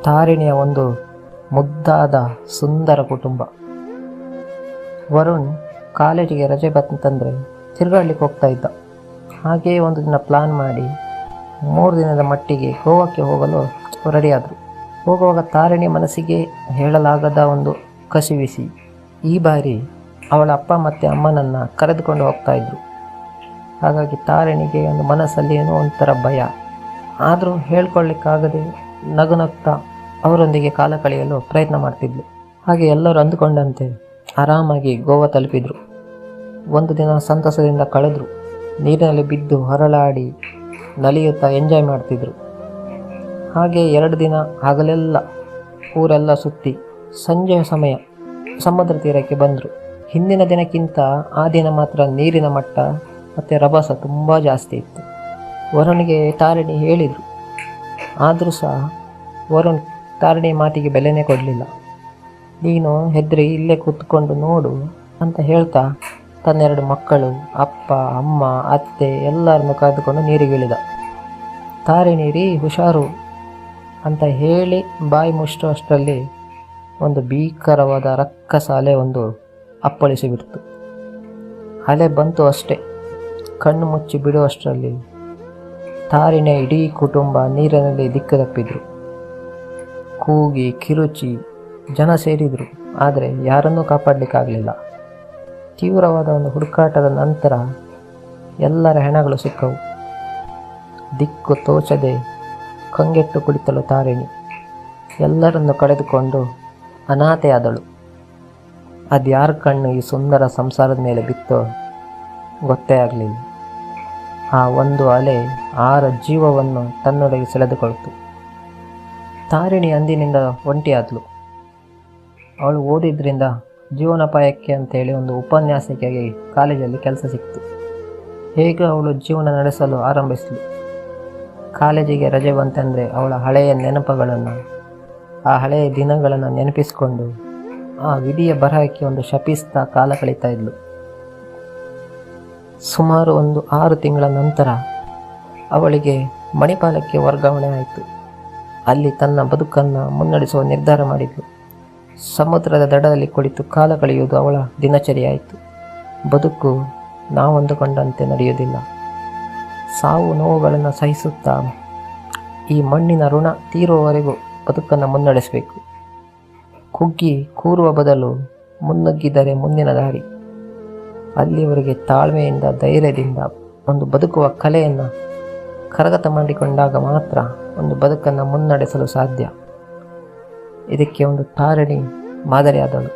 ತಾರಿಣಿಯ ಒಂದು ಮುದ್ದಾದ ಸುಂದರ ಕುಟುಂಬ. ವರುಣ್ ಕಾಲೇಜಿಗೆ ರಜೆ ಬಂತಂದರೆ ತಿರುಗಾಡ್ಲಿಕ್ಕೆ ಹೋಗ್ತಾ ಇದ್ದ. ಹಾಗೆಯೇ ಒಂದು ದಿನ ಪ್ಲಾನ್ ಮಾಡಿ 3 ದಿನದ ಮಟ್ಟಿಗೆ ಗೋವಾಕ್ಕೆ ಹೋಗಲು ರೆಡಿಯಾದರು. ಹೋಗುವಾಗ ತಾರಿಣಿ ಮನಸ್ಸಿಗೆ ಹೇಳಲಾಗದ ಒಂದು ಕಸಿವಿಸಿ. ಈ ಬಾರಿ ಅವಳ ಅಪ್ಪ ಮತ್ತು ಅಮ್ಮನನ್ನು ಕರೆದುಕೊಂಡು ಹೋಗ್ತಾ ಇದ್ರು. ಹಾಗಾಗಿ ತಾರಿಣಿಗೆ ಒಂದು ಮನಸ್ಸಲ್ಲಿ ಏನೋ ಒಂಥರ ಭಯ. ಆದರೂ ಹೇಳ್ಕೊಳ್ಳಿಕ್ಕಾಗದೆ ನಗುನಗ್ತಾ ಅವರೊಂದಿಗೆ ಕಾಲ ಕಳೆಯಲು ಪ್ರಯತ್ನ ಮಾಡ್ತಿದ್ಲು. ಹಾಗೆ ಎಲ್ಲರೂ ಅಂದುಕೊಂಡಂತೆ ಆರಾಮಾಗಿ ಗೋವಾ ತಲುಪಿದ್ರು. ಒಂದು ದಿನ ಸಂತಸದಿಂದ ಕಳೆದ್ರು. ನೀರಿನಲ್ಲಿ ಬಿದ್ದು ಹೊರಳಾಡಿ ನಲಿಯುತ್ತಾ ಎಂಜಾಯ್ ಮಾಡ್ತಿದ್ರು. ಹಾಗೆ 2 ದಿನ ಹಗಲೆಲ್ಲ ಊರೆಲ್ಲ ಸುತ್ತಿ ಸಂಜೆಯ ಸಮಯ ಸಮುದ್ರ ತೀರಕ್ಕೆ ಬಂದರು. ಹಿಂದಿನ ದಿನಕ್ಕಿಂತ ಆ ದಿನ ಮಾತ್ರ ನೀರಿನ ಮಟ್ಟ ಮತ್ತು ರಭಸ ತುಂಬ ಜಾಸ್ತಿ ಇತ್ತು. ವರುಣ್ಗೆ ತಾರಿಣಿ ಹೇಳಿದರು. ಆದರೂ ಸಹ ವರುಣ್ ತಾರಿಣಿ ಮಾತಿಗೆ ಬೆಲೆನೇ ಕೊಡಲಿಲ್ಲ. ನೀನು ಹೆದರಿ ಇಲ್ಲೇ ಕೂತ್ಕೊಂಡು ನೋಡು ಅಂತ ಹೇಳ್ತಾ ತನ್ನ 2 ಮಕ್ಕಳು, ಅಪ್ಪ, ಅಮ್ಮ, ಅತ್ತೆ ಎಲ್ಲರನ್ನು ಕರೆದುಕೊಂಡು ನೀರಿಗಿಳಿದ. ತಾರಿಣಿ ರೀ ಹುಷಾರು ಅಂತ ಹೇಳಿ ಬಾಯಿ ಮುಷ್ಟುವಷ್ಟರಲ್ಲಿ ಒಂದು ಭೀಕರವಾದ ರಕ್ಕಸ ಅಲೆ ಒಂದು ಅಪ್ಪಳಿಸಿಬಿಡ್ತು. ಅಲೆ ಬಂತು ಅಷ್ಟೇ. ಕಣ್ಣು ಮುಚ್ಚಿ ಬಿಡುವಷ್ಟರಲ್ಲಿ ತಾರಿಣಿಯ ಇಡೀ ಕುಟುಂಬ ನೀರಿನಲ್ಲಿ ದಿಕ್ಕು ತಪ್ಪಿದ್ರು. ಕೂಗಿ ಕಿರುಚಿ ಜನ ಸೇರಿದರು. ಆದರೆ ಯಾರನ್ನೂ ಕಾಪಾಡಲಿಕ್ಕಾಗಲಿಲ್ಲ. ತೀವ್ರವಾದ ಒಂದು ಹುಡುಕಾಟದ ನಂತರ ಎಲ್ಲರ ಹೆಣಗಳು ಸಿಕ್ಕವು. ದಿಕ್ಕು ತೋಚದೆ ಕಂಗೆಟ್ಟು ಕುಳಿತಳು ತಾರಿಣಿ. ಎಲ್ಲರನ್ನು ಕಳೆದುಕೊಂಡು ಅನಾಥೆಯಾದಳು. ಅದ್ಯಾರ ಕಣ್ಣು ಈ ಸುಂದರ ಸಂಸಾರದ ಮೇಲೆ ಬಿತ್ತೋ ಗೊತ್ತೇ ಆಗಲಿಲ್ಲ. ಆ ಒಂದು ಅಲೆ 6 ಜೀವವನ್ನು ತನ್ನೊಳಗೆ ಸೆಳೆದುಕೊಳ್ತು. ತಾರಿಣಿ ಅಂದಿನಿಂದ ಒಂಟಿಯಾದಳು. ಅವಳು ಓದಿದ್ರಿಂದ ಜೀವನೋಪಾಯಕ್ಕೆ ಅಂತೇಳಿ ಒಂದು ಉಪನ್ಯಾಸಕಿಯಾಗಿ ಕಾಲೇಜಲ್ಲಿ ಕೆಲಸ ಸಿಕ್ತು. ಹೇಗೆ ಅವಳು ಜೀವನ ನಡೆಸಲು ಆರಂಭಿಸಿದ್ಳು. ಕಾಲೇಜಿಗೆ ರಜೆ ಬಂತೆಂದರೆ ಅವಳ ಹಳೆಯ ನೆನಪುಗಳನ್ನು, ಆ ಹಳೆಯ ದಿನಗಳನ್ನು ನೆನಪಿಸಿಕೊಂಡು ಆ ವಿಧಿಯ ಬರಹಕ್ಕೆ ಒಂದು ಶಪಿಸ್ತಾ ಕಾಲ ಕಳೀತಾ ಇದ್ಳು. ಸುಮಾರು ಒಂದು 6 ತಿಂಗಳ ನಂತರ ಅವಳಿಗೆ ಮಣಿಪಾಲಕ್ಕೆ ವರ್ಗಾವಣೆ ಆಯಿತು. ಅಲ್ಲಿ ತನ್ನ ಬದುಕನ್ನು ಮುನ್ನಡೆಸುವ ನಿರ್ಧಾರ ಮಾಡಿದ್ಳು. ಸಮುದ್ರದ ದಡದಲ್ಲಿ ಕುಳಿತು ಕಾಲ ಕಳೆಯುವುದು ಅವಳ ದಿನಚರಿಯಾಯಿತು. ಬದುಕು ನಾವಂದುಕೊಂಡಂತೆ ನಡೆಯುವುದಿಲ್ಲ. ಸಾವು ನೋವುಗಳನ್ನು ಸಹಿಸುತ್ತಾ ಈ ಮಣ್ಣಿನ ಋಣ ತೀರುವವರೆಗೂ ಬದುಕನ್ನು ಮುನ್ನಡೆಸಬೇಕು. ಕುಗ್ಗಿ ಕೂರುವ ಬದಲು ಮುನ್ನುಗ್ಗಿದರೆ ಮುಂದಿನ ದಾರಿ. ಅಲ್ಲಿವರೆಗೆ ತಾಳ್ಮೆಯಿಂದ ಧೈರ್ಯದಿಂದ ಒಂದು ಬದುಕುವ ಕಲೆಯನ್ನು ಕರಗತ ಮಾಡಿಕೊಂಡಾಗ ಮಾತ್ರ ಒಂದು ಬದುಕನ್ನು ಮುನ್ನಡೆಸಲು ಸಾಧ್ಯ. ಇದಕ್ಕೆ ಒಂದು ತಾರಿಣಿ ಮಾದರಿಯಾದಳು.